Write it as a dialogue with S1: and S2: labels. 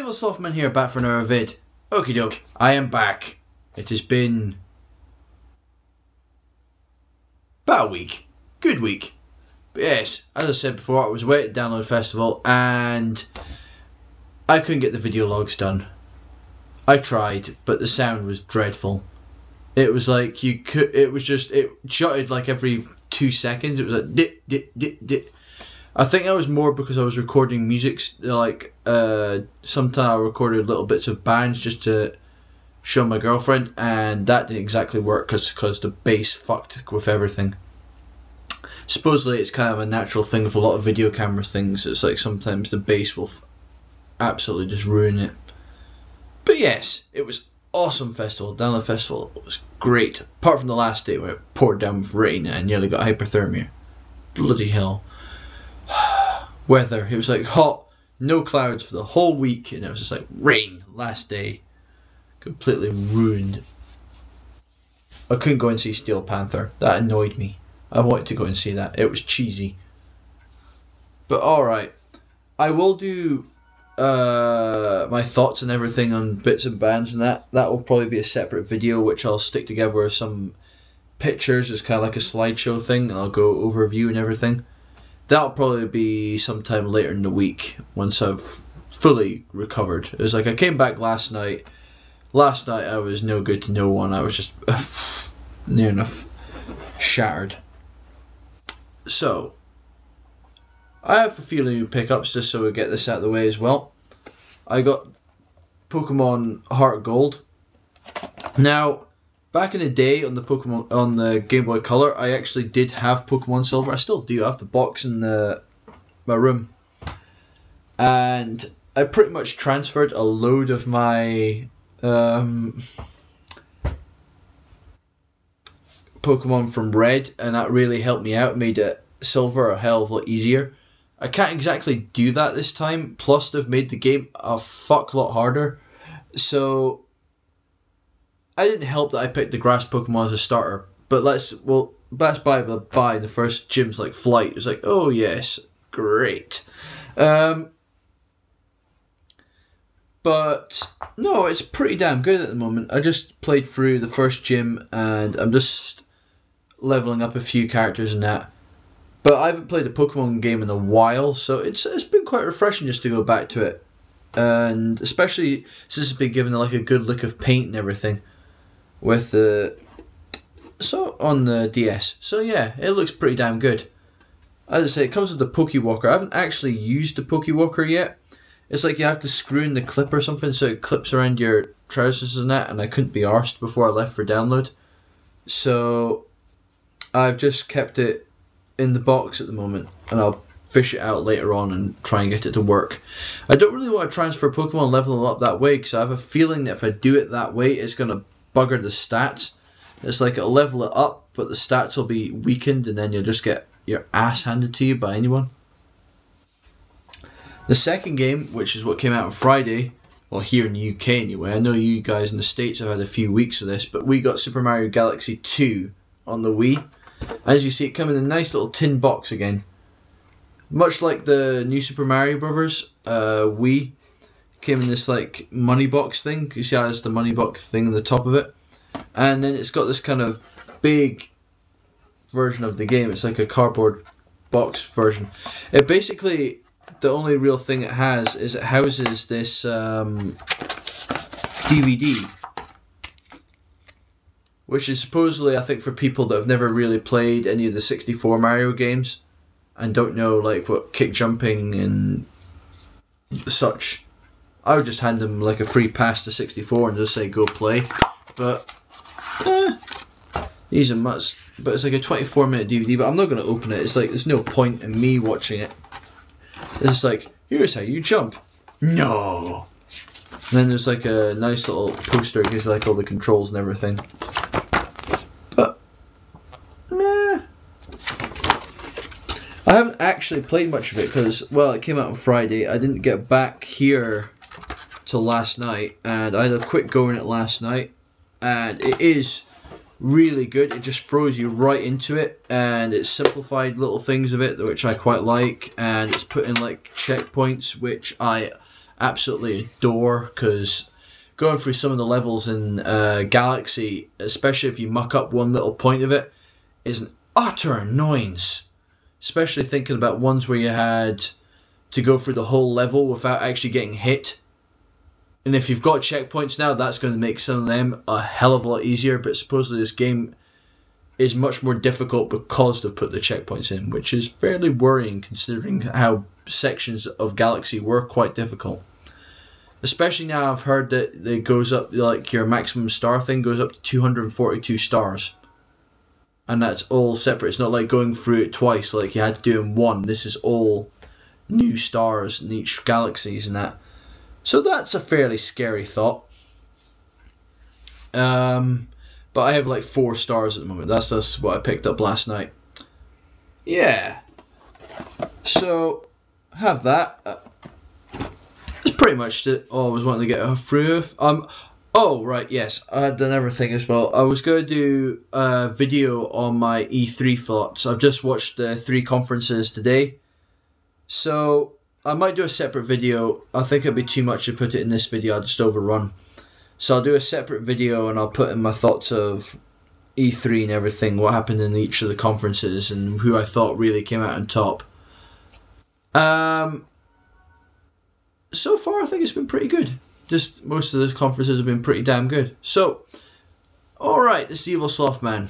S1: evilslothman here, back for another vid. Okie doke, I am back. It has been about a week. Good week. But yes, as I said before, I was away at Download Festival and I couldn't get the video logs done. I tried, but the sound was dreadful. It was like it shuttered like every 2 seconds. It was like dit dit dit dit. I think that was more because I was recording music, like sometimes I recorded little bits of bands just to show my girlfriend, and that didn't exactly work because the bass fucked with everything. Supposedly it's kind of a natural thing with a lot of video camera things. It's like sometimes the bass will absolutely just ruin it. But yes, it was awesome festival. Download Festival was great, apart from the last day where it poured down with rain and nearly got hypothermia. Bloody hell. Weather, it was like hot, no clouds for the whole week, and it was just like rain last day. Completely ruined. I couldn't go and see Steel Panther. That annoyed me. I wanted to go and see that. It was cheesy. But alright. I will do my thoughts and everything on bits and bands, and that will probably be a separate video which I'll stick together with some pictures. It's kind of like a slideshow thing, and I'll go overview and everything. That'll probably be sometime later in the week once I've fully recovered. It was like I came back last night. Last night I was no good to no one. I was just near enough shattered. So, I have a few new pickups just so we get this out of the way as well. I got Pokemon Heart Gold. Now, back in the day on the Game Boy Color, I actually did have Pokemon Silver. I still do. I have the box in my room, and I pretty much transferred a load of my Pokemon from Red, and that really helped me out. Made it Silver a hell of a lot easier. I can't exactly do that this time. Plus, they've made the game a fuck lot harder. So I didn't help that I picked the grass Pokemon as a starter, but that's by the by. The first gym's like Flight. It's like, oh yes, great. But no, it's pretty damn good at the moment. I just played through the first gym, and I'm just leveling up a few characters and that. But I haven't played a Pokemon game in a while, so it's been quite refreshing just to go back to it, and especially since it's been given like a good lick of paint and everything with on the DS. So yeah, it looks pretty damn good. As I say, it comes with the Pokewalker. I haven't actually used the Pokewalker yet. It's like you have to screw in the clip or something so it clips around your trousers and that, and I couldn't be arsed before I left for download. So I've just kept it in the box at the moment, and I'll fish it out later on and try and get it to work. I don't really want to transfer Pokemon and level them up that way, because I have a feeling that if I do it that way, it's going to bugger the stats. It's like it'll level it up, but the stats will be weakened, and then you'll just get your ass handed to you by anyone. The second game, which is what came out on Friday, well here in the UK anyway, I know you guys in the States have had a few weeks of this, but we got Super Mario Galaxy 2 on the Wii. As you see, it came in a nice little tin box again. Much like the new Super Mario Brothers Wii, came in this like money box thing. You see how there's the money box thing on the top of it? And then it's got this kind of big version of the game. It's like a cardboard box version. It basically, the only real thing it has is it houses this DVD, which is supposedly, I think, for people that have never really played any of the 64 Mario games and don't know like what kick jumping and such. I would just hand them like a free pass to 64 and just say go play. But these are must. But it's like a 24-minute DVD. But I'm not going to open it. It's like there's no point in me watching it. It's like, here's how you jump. No. And then there's like a nice little poster. It gives like all the controls and everything. But meh. I haven't actually played much of it because, well, it came out on Friday. I didn't get back here till last night, and I had a quick go in it last night, and it is really good. It just throws you right into it, and it's simplified little things of it which I quite like, and it's put in like checkpoints which I absolutely adore, because going through some of the levels in Galaxy, especially if you muck up one little point of it, is an utter annoyance. Especially thinking about ones where you had to go through the whole level without actually getting hit. And if you've got checkpoints now, that's going to make some of them a hell of a lot easier. But supposedly this game is much more difficult because they've put the checkpoints in, which is fairly worrying considering how sections of Galaxy were quite difficult. Especially now I've heard that it goes up, like your maximum star thing goes up to 242 stars. And that's all separate. It's not like going through it twice like you had to do in one. This is all new stars in each galaxies and that. So that's a fairly scary thought. But I have like 4 stars at the moment. That's just what I picked up last night. Yeah. So, have that. That's pretty much all I was wanting to get through. Oh, right, yes. I had another thing as well. I was going to do a video on my E3 thoughts. I've just watched the 3 conferences today. So, I might do a separate video. I think it'd be too much to put it in this video. I'll just overrun. So I'll do a separate video and I'll put in my thoughts of E3 and everything, what happened in each of the conferences and who I thought really came out on top. So far I think it's been pretty good. Just most of the conferences have been pretty damn good. So, alright, this is Evil Slothman.